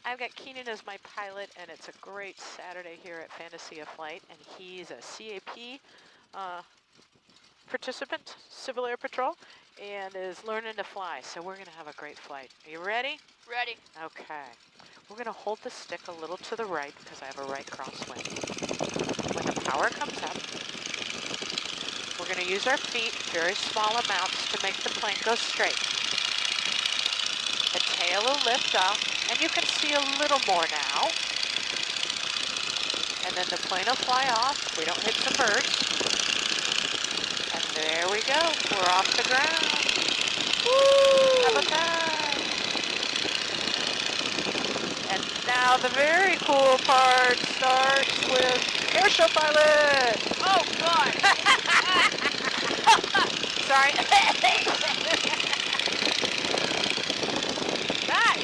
I've got Keenan as my pilot, and it's a great Saturday here at Fantasy of Flight, and he's a CAP participant, Civil Air Patrol, and is learning to fly, so we're gonna have a great flight. Are you ready? Ready. Okay. We're gonna hold the stick a little to the right because I have a right crosswind. When the power comes up, we're gonna use our feet, very small amounts, to make the plane go straight. The tail will lift off, and you can see a little more now. And then the plane will fly off. We don't hit some birds. And there we go. We're off the ground. Woo! Have a time. And now the very cool part starts with airshow pilot. Oh, God. Sorry.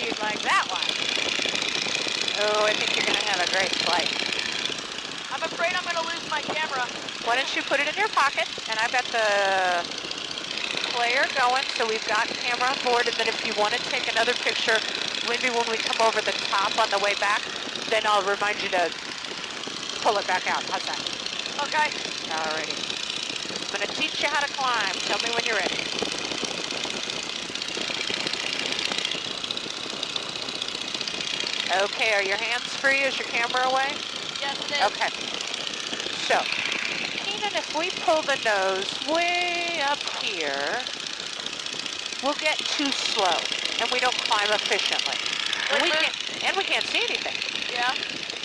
You'd like that one. Oh, I think you're going to have a great flight. I'm afraid I'm going to lose my camera. Why don't you put it in your pocket? And I've got the player going, so we've got camera on board. And then if you want to take another picture, maybe when we come over the top on the way back, then I'll remind you to pull it back out. How's that? Okay. Alrighty. I'm going to teach you how to climb. Tell me when you're ready. Okay, are your hands free? Is your camera away? Yes, it is. Okay. So, Keenan, if we pull the nose way up here, we'll get too slow, and we don't climb efficiently. And we can't see anything. Yeah.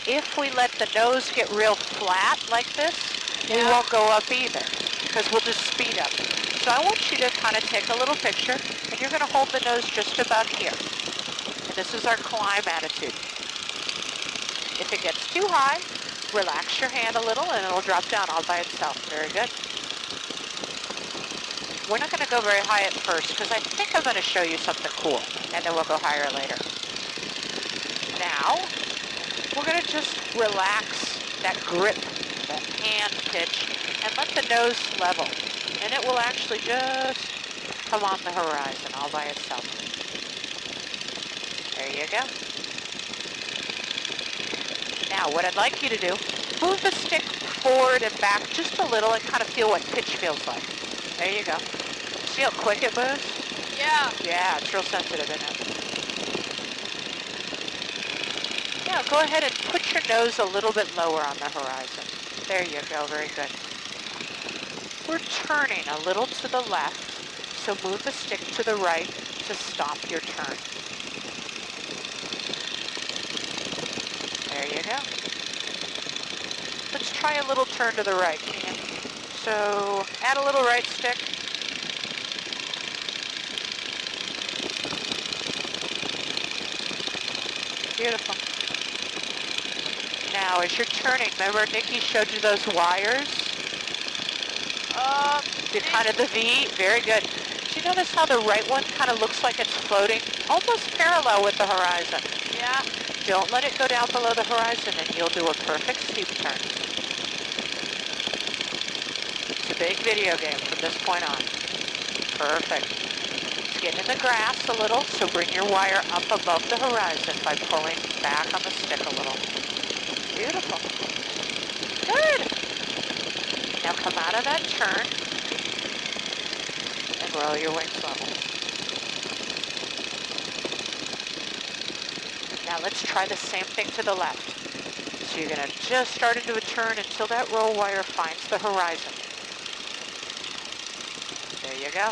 If we let the nose get real flat like this, we won't go up either, because we'll just speed up. So I want you to kind of take a little picture, and you're going to hold the nose just about here. And this is our climb attitude. If it gets too high, relax your hand a little and it'll drop down all by itself. Very good. We're not going to go very high at first because I think I'm going to show you something cool, and then we'll go higher later. Now, we're going to just relax that grip, that hand pitch, and let the nose level. And it will actually just come on the horizon all by itself. There you go. Now, what I'd like you to do, move the stick forward and back just a little and kind of feel what pitch feels like. There you go. See how quick it moves? Yeah. Yeah, it's real sensitive, isn't it? Yeah, go ahead and put your nose a little bit lower on the horizon. There you go, very good. We're turning a little to the left, so move the stick to the right to stop your turn. There you go. Let's try a little turn to the right, Keenan. So, add a little right stick. Beautiful. Now, as you're turning, remember Nikki showed you those wires? The kind of the V? Very good. Do you notice how the right one kind of looks like it's floating? Almost parallel with the horizon. Yeah. Don't let it go down below the horizon and you'll do a perfect steep turn. It's a big video game from this point on. Perfect. It's getting in the grass a little, so bring your wire up above the horizon by pulling back on the stick a little. Beautiful. Good. Now come out of that turn and roll your wings level. Now let's try the same thing to the left. So you're going to just start into a turn until that roll wire finds the horizon. There you go.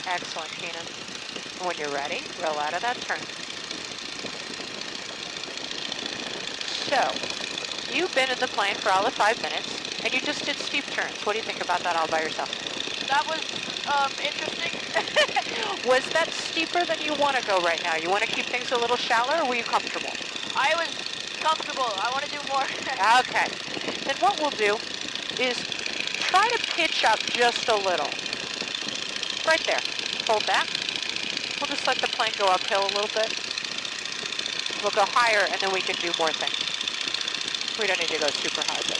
Excellent, Keenan. When you're ready, roll out of that turn. So, you've been in the plane for all of 5 minutes, and you just did steep turns. What do you think about that all by yourself? That was interesting. Was that steeper than you want to go right now? You want to keep things a little shallower, or were you comfortable? I was comfortable. I want to do more. Okay. Then what we'll do is try to pitch up just a little. Right there. Hold that. We'll just let the plane go uphill a little bit. We'll go higher, and then we can do more things. We don't need to go super high, but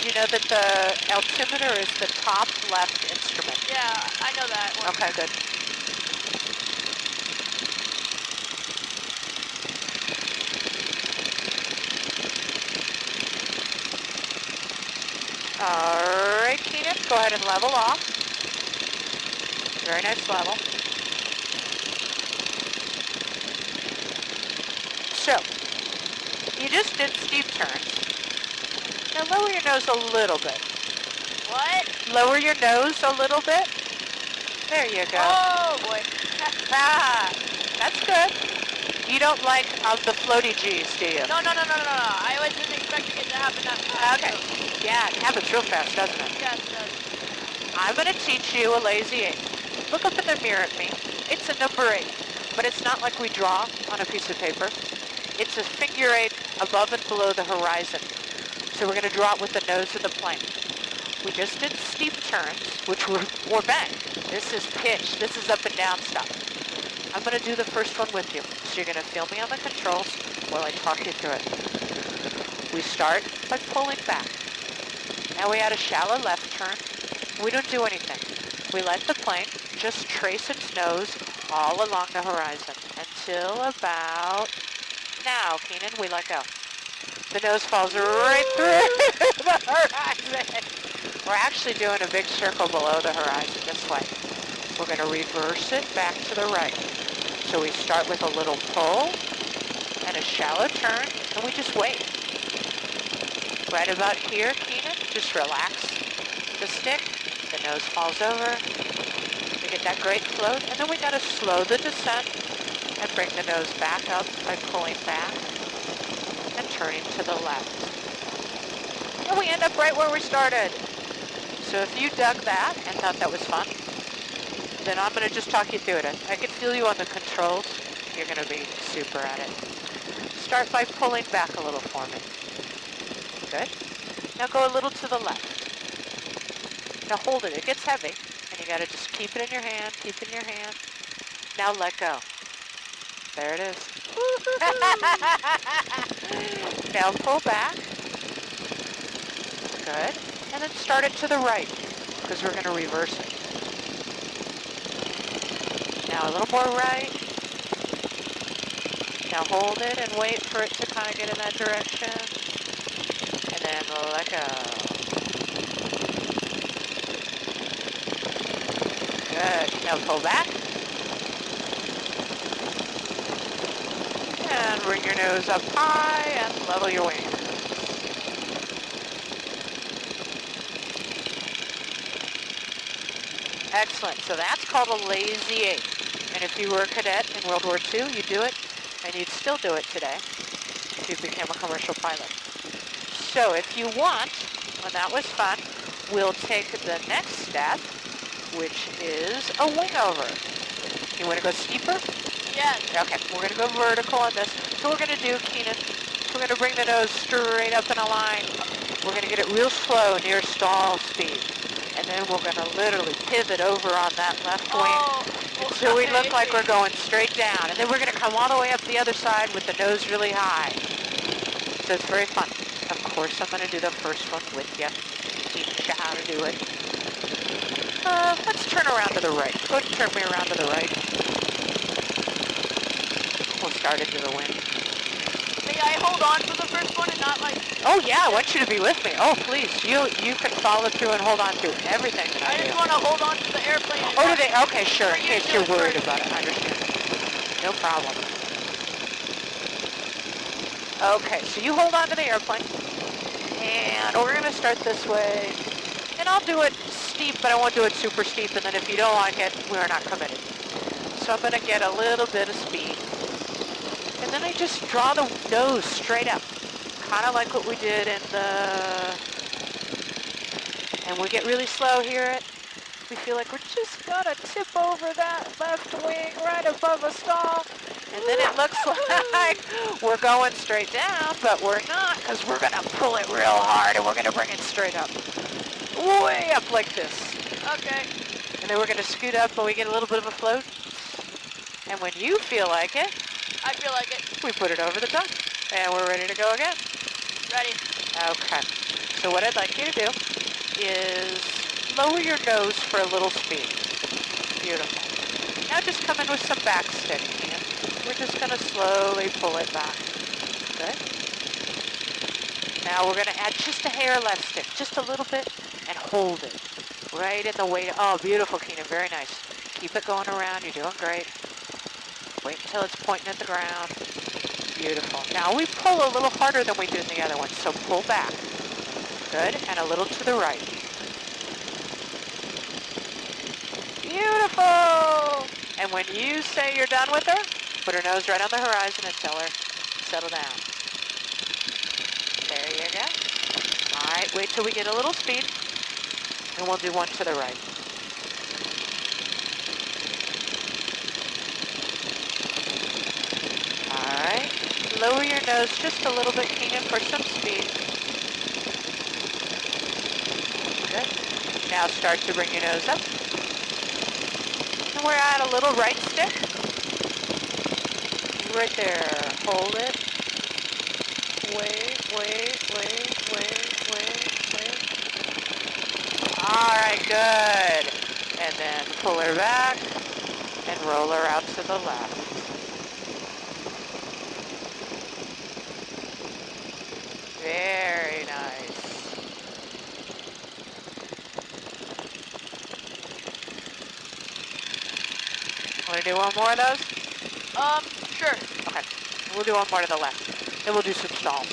you know that the altimeter is the top left instrument. Yeah, I know that one. Okay, good. All right, Keenan, go ahead and level off. Very nice level. So, you just did steep turns. Now lower your nose a little bit. What? Lower your nose a little bit. There you go. Oh boy. Ah, that's good. You don't like the floaty G's, do you? No. I wasn't expecting it to happen that fast. Okay. Yeah, it happens real fast, doesn't it? Yes, it does. I'm going to teach you a lazy 8. Look up in the mirror at me. It's a number 8, but it's not like we draw on a piece of paper. It's a figure 8 above and below the horizon. So we're going to draw it with the nose of the plane. We just did steep turns, which were bang. This is pitch. This is up and down stuff. I'm going to do the first one with you. So you're going to feel me on the controls while I talk you through it. We start by pulling back. Now we add a shallow left turn. We don't do anything. We let the plane just trace its nose all along the horizon until about now, Keenan, we let go. The nose falls right through the horizon. We're actually doing a big circle below the horizon this way. We're going to reverse it back to the right. So we start with a little pull and a shallow turn, and we just wait. Right about here, Keenan, just relax the stick. The nose falls over. We get that great float, and then we got to slow the descent and bring the nose back up by pulling back and turning to the left. And we end up right where we started. So if you dug that and thought that was fun, then I'm going to just talk you through it. I can feel you on the controls. You're going to be super at it. Start by pulling back a little for me. Good. Now go a little to the left. Now hold it. It gets heavy, and you got to just keep it in your hand, keep it in your hand. Now let go. There it is. Now pull back. Good. And then start it to the right, because we're going to reverse it. Now a little more right. Now hold it and wait for it to kind of get in that direction. And then let go. Good. Now pull back. And bring your nose up high and level your wings. Excellent. So that's called a lazy 8. And if you were a cadet in World War II, you do it, and you'd still do it today if you became a commercial pilot. So if you want, when that was fun, we'll take the next step, which is a wing over. You want to go steeper? Yes. Okay, we're going to go vertical on this. So we're going to do, Keenan, we're going to bring the nose straight up in a line. We're going to get it real slow near stall speed. And then we're going to literally pivot over on that left wing. So we look like we're going straight down. And then we're going to come all the way up the other side with the nose really high. So it's very fun. Of course, I'm going to do the first one with you. Teach you how to do it. Let's turn around to the right. Go ahead and turn me around to the right. We'll start into the wind. May I hold on for the first one and not like... Oh yeah, I want you to be with me. Oh please, you can follow through and hold on to everything that I do. I just want to hold on to the airplane. And Oh, do they? Okay, sure, in For you case to you're do it worried first. about it. I understand. No problem. Okay, so you hold on to the airplane. And we're going to start this way. And I'll do it steep, but I won't do it super steep. And then if you don't like it, we're not committed. So I'm going to get a little bit of speed. And then I just draw the nose straight up. Kind of like what we did in the... And we get really slow here. We feel like we're just gonna tip over that left wing right above a stall. And then it looks like we're going straight down, but we're not, because we're gonna pull it real hard and we're gonna bring it straight up. Way up like this. Okay. And then we're gonna scoot up and we get a little bit of a float. And when you feel like it, I feel like it. We put it over the top. And we're ready to go again. Ready. Okay. So what I'd like you to do is lower your nose for a little speed. Beautiful. Now just come in with some back stick, Ian. We're just going to slowly pull it back. Good. Now we're going to add just a hair left stick, just a little bit, and hold it right in the weight. Oh, beautiful, Keenan. Very nice. Keep it going around. You're doing great. Wait until it's pointing at the ground. Beautiful. Now we pull a little harder than we did in the other one, so pull back. Good, and a little to the right. Beautiful! And when you say you're done with her, put her nose right on the horizon and tell her, settle down. There you go. All right, wait till we get a little speed, and we'll do one to the right. All right, lower your nose just a little bit, Keenan, for some speed. Good. Now start to bring your nose up. And we're at a little right stick. Right there. Hold it. Wait. All right, good. And then pull her back and roll her out to the left. Very nice. Want to do one more of those? Sure. Okay. We'll do one more to the left. Then we'll do some stalls.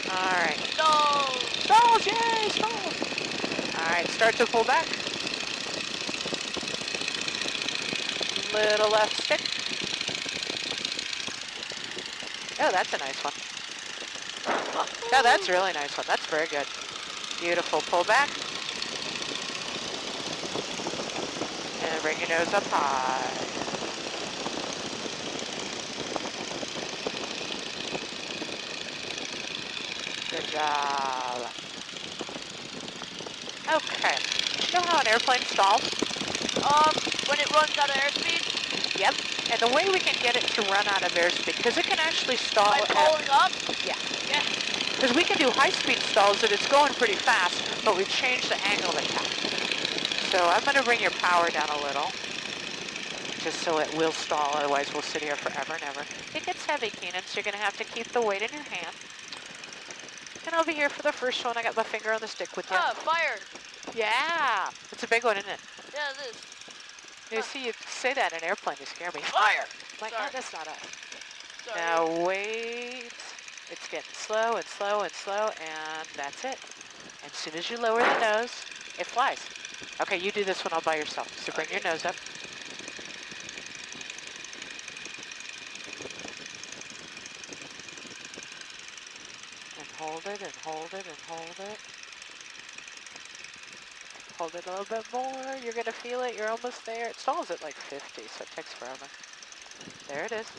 All right. Stalls. Stalls, yay, stalls. All right, start to pull back. Little left stick. Oh, that's a nice one. Oh, that's a really nice one. That's very good. Beautiful. Pull back. And bring your nose up high. Good job. Okay. You know how an airplane stalls? When it runs out of airspeed? Yep. And the way we can get it to run out of airspeed, because it can actually stall By pulling up? Yeah. Yeah. Because we can do high-speed stalls that it's going pretty fast, but we've changed the angle of attack. So I'm going to bring your power down a little, just so it will stall, otherwise we'll sit here forever and ever. It gets heavy, Keenan, so you're going to have to keep the weight in your hand. And I'll be here for the first one. I got my finger on the stick with you. Ah, fire. Yeah! It's a big one, isn't it? Yeah, it is. You see, you say that in an airplane, you scare me. Fire! Like, Sorry. oh, that's not us. Sorry. Now wait. It's getting slow and slow and slow, and that's it. As soon as you lower the nose, it flies. Okay, you do this one all by yourself. So bring your nose up. And hold it, and hold it, and hold it. Hold it a little bit more. You're going to feel it. You're almost there. It stalls at like 50, so it takes forever. There it is.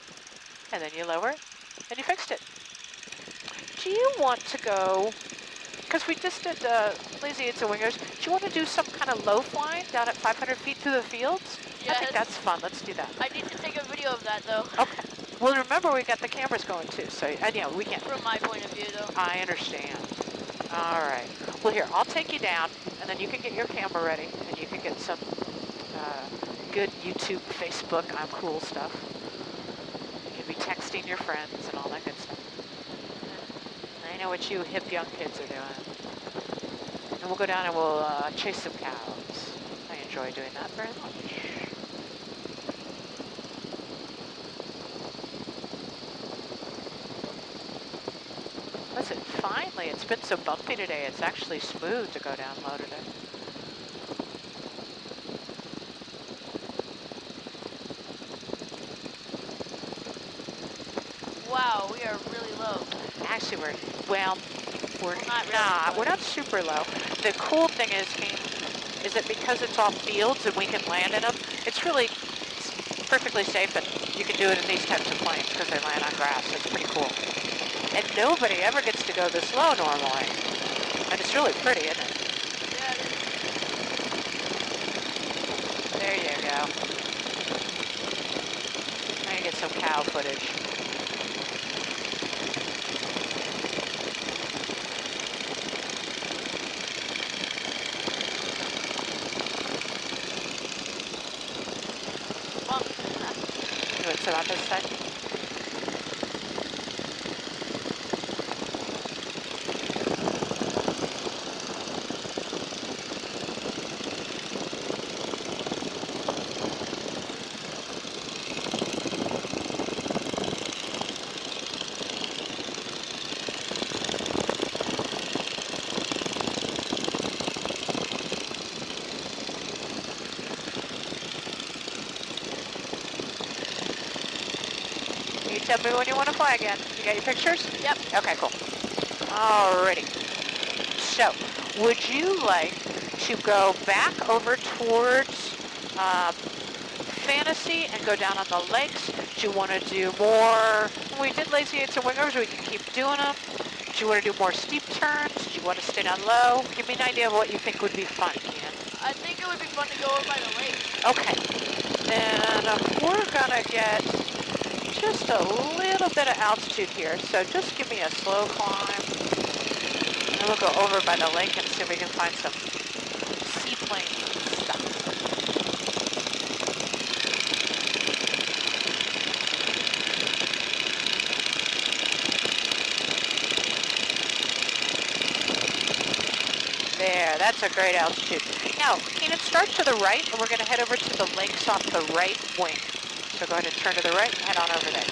And then you lower it, and you fixed it. Do you want to go, because we just did Lazy It's a Wingers, do you want to do some kind of low flying down at 500 feet through the fields? Yes. I think that's fun. Let's do that. I need to take a video of that, though. Okay. Well, remember we got the cameras going too, so yeah, we can. From my point of view, though. I understand. All right. Well, here, I'll take you down, and then you can get your camera ready, and you can get some good YouTube, Facebook, I'm cool stuff. You can be texting your friends and all that good stuff. I know what you hip young kids are doing. And we'll go down and we'll chase some cows. I enjoy doing that very much. Listen, finally, it's been so bumpy today, it's actually smooth to go down low today. Wow, we are really low. Actually, we're not we're not super low. The cool thing is that because it's all fields and we can land in them, it's perfectly safe, and you can do it in these types of planes because they land on grass. It's pretty cool. And nobody ever gets to go this low normally. And it's really pretty, isn't it? Yeah, it is. There you go. Now you get some cows. cow footage. What's it on this side? You tell me when you want to fly again. You got your pictures? Yep. Okay, cool. Alrighty. So, would you like to go back over towards Fantasy and go down on the lakes? Do you want to do more? We did lazy eights and wingers. We can keep doing them. Do you want to do more steep turns? Do you want to stay down low? Give me an idea of what you think would be fun, Kenan. I think it would be fun to go over by the lake. Okay. Then we're gonna get just a little bit of altitude here. So just give me a slow climb. And we'll go over by the lake and see if we can find some seaplane stuff. There, that's a great altitude. Now, Keenan, start to the right, and we're going to head over to the lakes off the right wing. So go ahead and turn to the right and head on over there.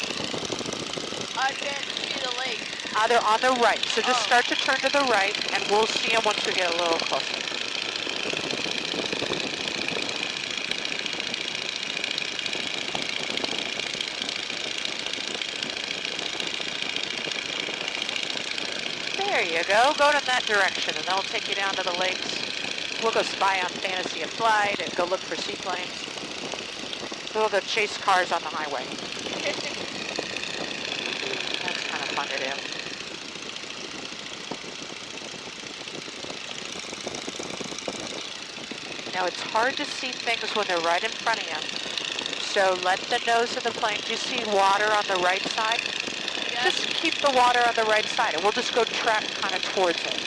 I can't see the lake. They're on the right, so just Oh. start to turn to the right, and we'll see them once we get a little closer. There you go. Go in that direction, and that'll take you down to the lakes. We'll go spy on Fantasy and Flight and go look for seaplanes. We'll go chase cars on the highway. That's kind of fun to do. Now, it's hard to see things when they're right in front of you. So let the nose of the plane, do you see water on the right side? Yeah. Just keep the water on the right side, and we'll just go track kind of towards it.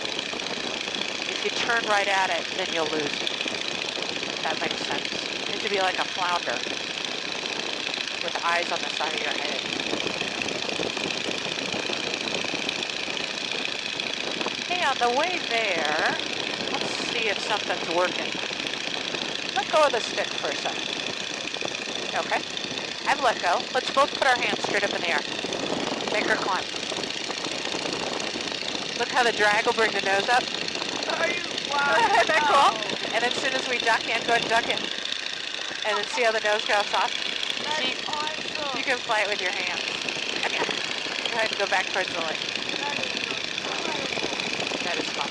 If you turn right at it, then you'll lose it. If that makes sense. You need to be like a flounder with eyes on the side of your head. Hey, on the way there, let's see if something's working. Let go of the stick for a second. Okay. I've let go. Let's both put our hands straight up in the air. Make her climb. Look how the drag will bring the nose up. Are you? Wow. Isn't that cool? And as soon as we duck in, go ahead and duck in. And then see how the nose goes off? That's See, awesome. you can fly it with your hands. Come here. Go ahead and go back towards the lake. That is incredible. That is fun.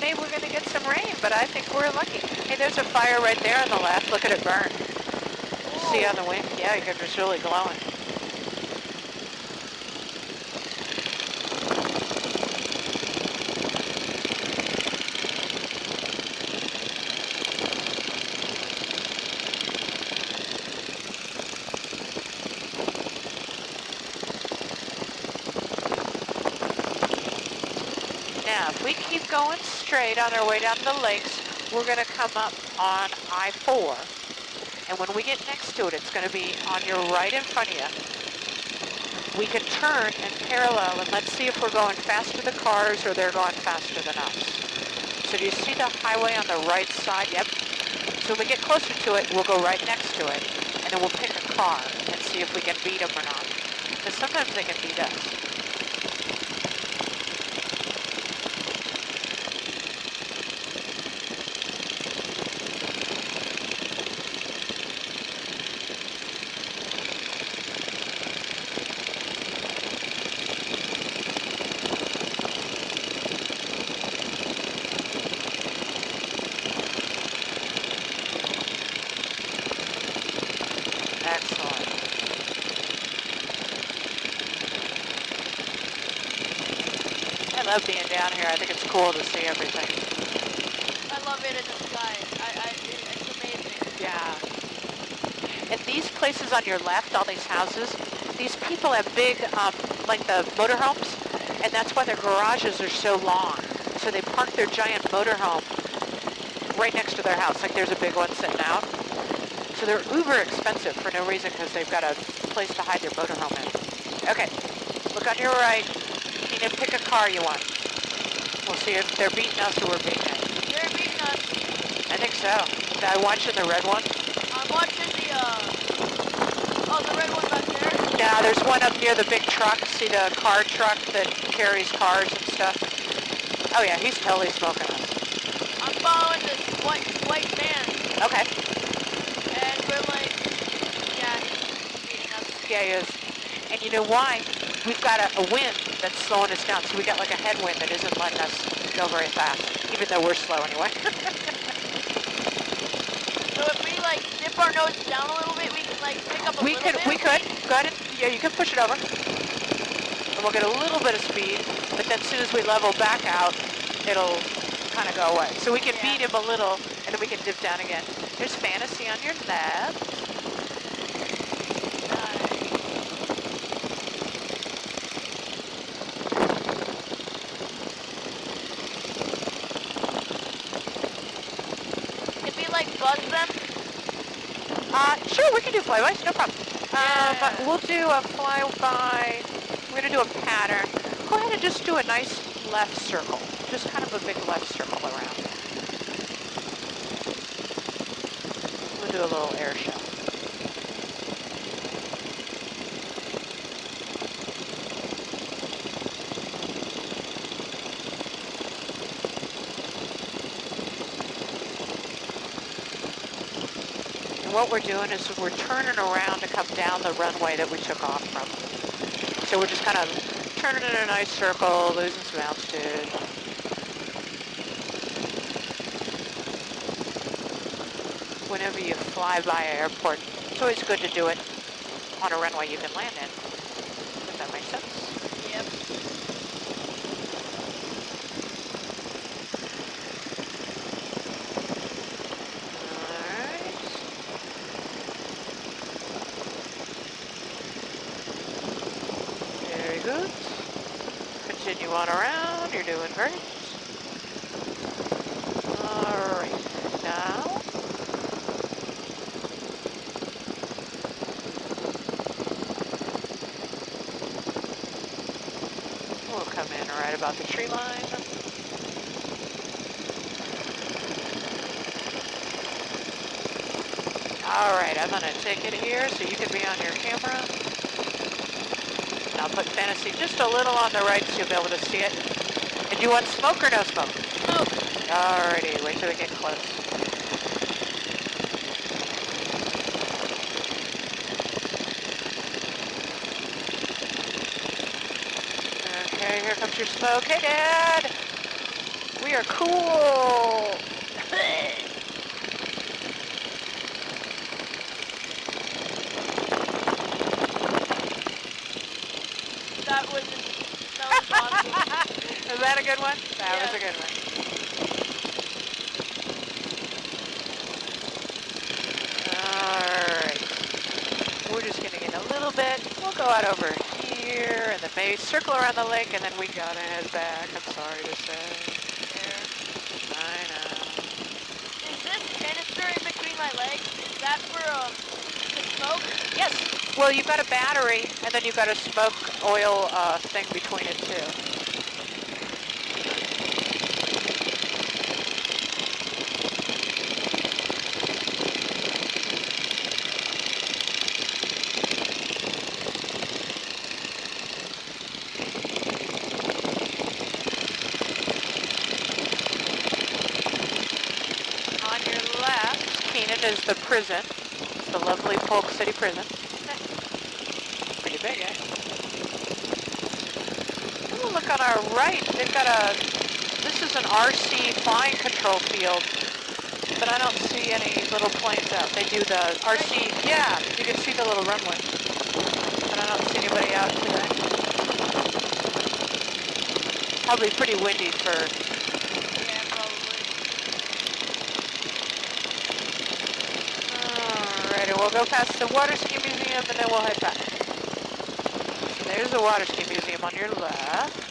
Maybe we're going to get some rain, but I think we're lucky. Hey, there's a fire right there on the left. Look at it burn. See on the wind? Yeah, it's really glowing. Now, if we keep going straight on our way down the lakes, we're going to come up on I-4. And when we get next to it, it's going to be on your right in front of you. We can turn and parallel, and let's see if we're going faster than cars or they're going faster than us. So do you see the highway on the right side? Yep. So when we get closer to it, we'll go right next to it, and then we'll pick a car and see if we can beat them or not. Because sometimes they can beat us. love being down here. I think it's cool to see everything. I love it in the sky. It's amazing. Yeah. And these places on your left, all these houses, these people have big, like the motorhomes, and that's why their garages are so long. So they park their giant motorhome right next to their house. Like there's a big one sitting out. So they're uber expensive for no reason because they've got a place to hide their motorhome in. Okay, look on your right. You need to pick a car you want. We'll see if they're beating us or we're beating it. They're beating us. I think so. I watching the red one. I'm watching the, oh, the red one back there? Yeah, there's one up near the big truck. See the car truck that carries cars and stuff? Oh yeah, he's totally smoking us. I'm following this white van. Okay. And we're like, yeah, he's beating us. Yeah, he is. And you know why? We've got a wind that's slowing us down. So we got like a headwind that isn't letting us go very fast, even though we're slow anyway. So if we like dip our nose down a little bit, we can like pick up a little bit. We could. Go ahead. Yeah, you can push it over. And we'll get a little bit of speed, but then as soon as we level back out, it'll kind of go away. So we can beat him a little, and then we can dip down again. There's Fantasy on your left. Buzz them? Sure, we can do flybys, no problem. Yeah. We'll do a flyby. We're going to do a pattern. Go ahead and just do a nice left circle. Just kind of a big left circle around. We'll do a little air show. What we're doing is we're turning around to come down the runway that we took off from. So we're just kind of turning in a nice circle, losing some altitude. Whenever you fly by an airport, it's always good to do it on a runway you can land in. Does that make sense? Yep. Good. Continue on around. You're doing great. All right. Now, we'll come in right about the tree line. All right. I'm going to take it here so you can be on your camera. I'll put Fantasy just a little on the right so you'll be able to see it. And do you want smoke or no smoke? Smoke. Alrighty, wait till we get close. Okay, here comes your smoke. Hey, Dad! We are cool! That was awesome. Was that a good one? That was a good one. Alright. We're just going to get a little bit. We'll go out over here and then maybe circle around the lake and then we gotta head back. I'm sorry to say. Yeah. I know. Is this canister in between my legs? Is that for the smoke? Yes. Well, you've got a battery, and then you've got a smoke oil thing between it, too. On your left, Keenan, is the prison. It's the lovely Polk City prison. Pretty big, eh? Ooh, look on our right. They've got this is an RC flying control field, but I don't see any little planes out. They do the RC, yeah, you can see the little runway, but I don't see anybody out today. Probably pretty windy for... Yeah, probably. Alrighty, we'll go past the water ski museum and then we'll head back. So there's the water ski museum on your left.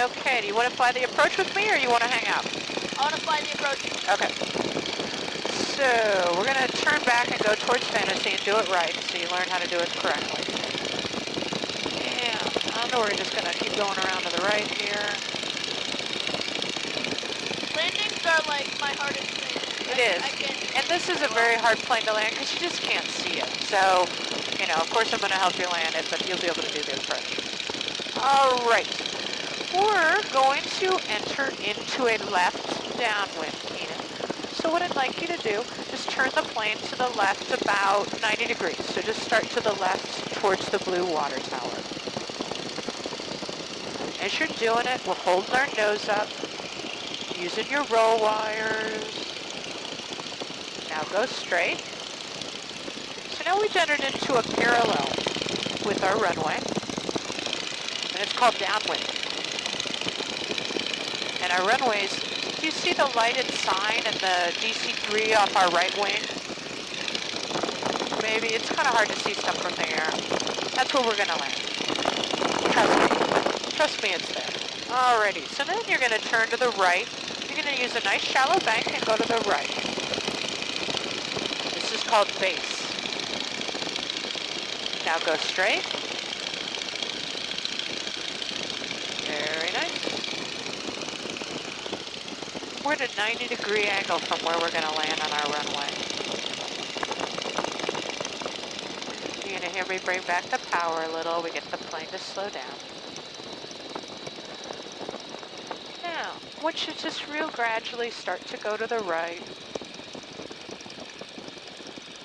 Okay, do you want to fly the approach with me or you want to hang out? I want to fly the approach. Okay. So, we're going to turn back and go towards Fantasy and do it right so you learn how to do it correctly. And I know we're just going to keep going around to the right here. Landings are like my hardest thing. It is. And this is a very hard plane to land because you just can't see it. So, you know, of course I'm going to help you land it, but you'll be able to do the approach. All right. We're going to enter into a left downwind, Keenan. So what I'd like you to do is turn the plane to the left about 90 degrees. So just start to the left towards the blue water tower. As you're doing it, we're holding our nose up, using your roll wires. Now go straight. So now we've entered into a parallel with our runway, and it's called downwind. And our runways, do you see the lighted sign and the DC-3 off our right wing? Maybe, it's kind of hard to see stuff from there. That's where we're going to land. Trust me. Trust me, it's there. Alrighty, so then you're going to turn to the right. You're going to use a nice shallow bank and go to the right. This is called base. Now go straight. Very nice. We're at a 90-degree angle from where we're going to land on our runway. You're going to hear me bring back the power a little. We get the plane to slow down. Now, I want you to just real gradually start to go to the right.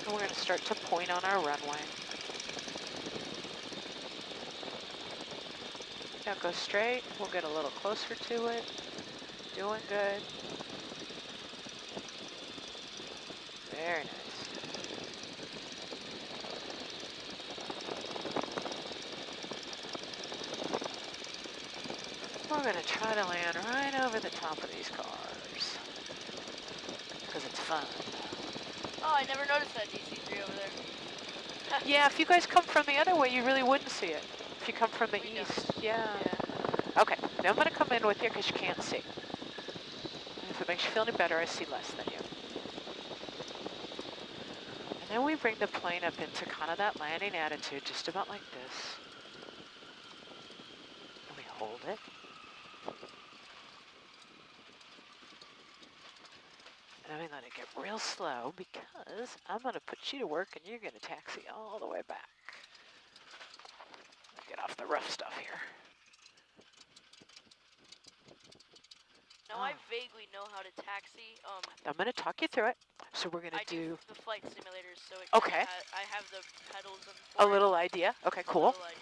And we're going to start to point on our runway. Now go straight. We'll get a little closer to it. Doing good. Very nice. We're going to try to land right over the top of these cars. Because it's fun. Oh, I never noticed that DC-3 over there. Yeah, if you guys come from the other way, you really wouldn't see it. If you come from the east. Yeah. Okay, now I'm going to come in with you because you can't see. If it makes you feel any better, I see less than you. And then we bring the plane up into kind of that landing attitude, just about like this. And we hold it. And then we let it get real slow because I'm going to put you to work and you're going to taxi all the way back. Get off the rough stuff here. Now I vaguely know how to taxi. I'm going to talk you through it. So we're going to do the flight simulators, so it okay. I have the pedals and a little idea. Okay, cool. A little idea.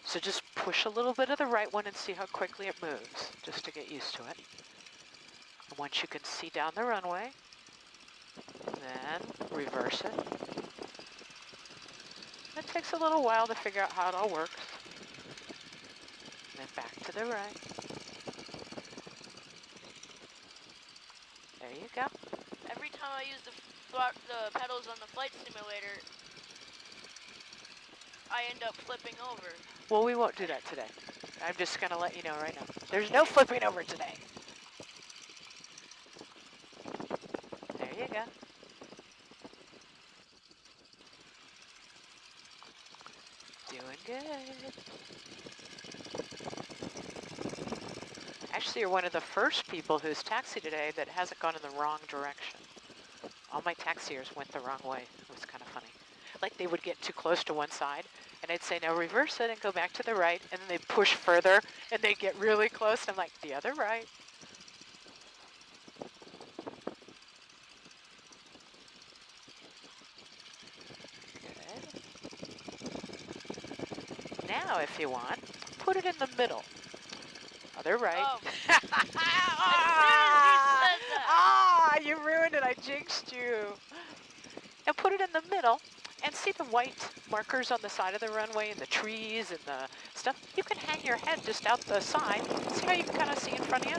So just push a little bit of the right one and see how quickly it moves, just to get used to it. And once you can see down the runway, then reverse it. It takes a little while to figure out how it all works. Then back to the right. There you go. Every time I use the pedals on the flight simulator, I end up flipping over. Well, we won't do that today. I'm just going to let you know right now. There's no flipping over today. There you go. Doing good. Actually, you're one of the first people who's taxied today that hasn't gone in the wrong direction. All my taxiers went the wrong way. It was kind of funny. Like they would get too close to one side, and I'd say, now reverse it and go back to the right, and then they'd push further, and they'd get really close, and I'm like, the other right. Now, if you want, put it in the middle. Other right. Oh. As soon as you said that. Ah, you ruined it. I jinxed you. Now put it in the middle and see the white markers on the side of the runway and the trees and the stuff. You can hang your head just out the side. See how you can kind of see in front of you?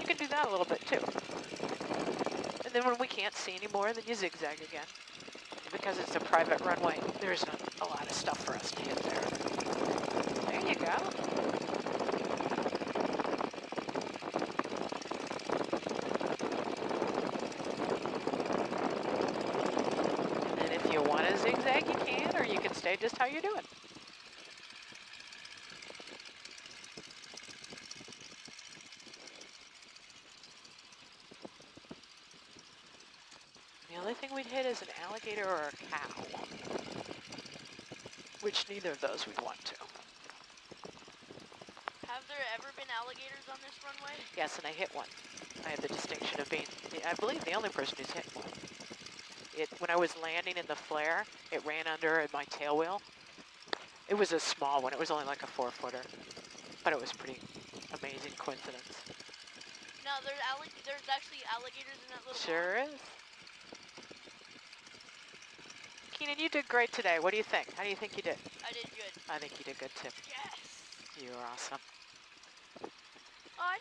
You can do that a little bit too. And then when we can't see anymore, then you zigzag again. Because it's a private runway, there's a lot of stuff for us to hit there. There you go. Zigzag you can, or you can stay just how you're doing. The only thing we'd hit is an alligator or a cow, which neither of those we'd want to. Have there ever been alligators on this runway? Yes, and I hit one. I have the distinction of being, I believe, the only person who's hit one. When I was landing in the flare, it ran under my tail wheel. It was a small one. It was only like a 4-footer, but it was pretty amazing coincidence. No, there's actually alligators in that little Sure pond. is. Keenan, you did great today. What do you think? How do you think you did? I did good. I think you did good too. Yes. You were awesome.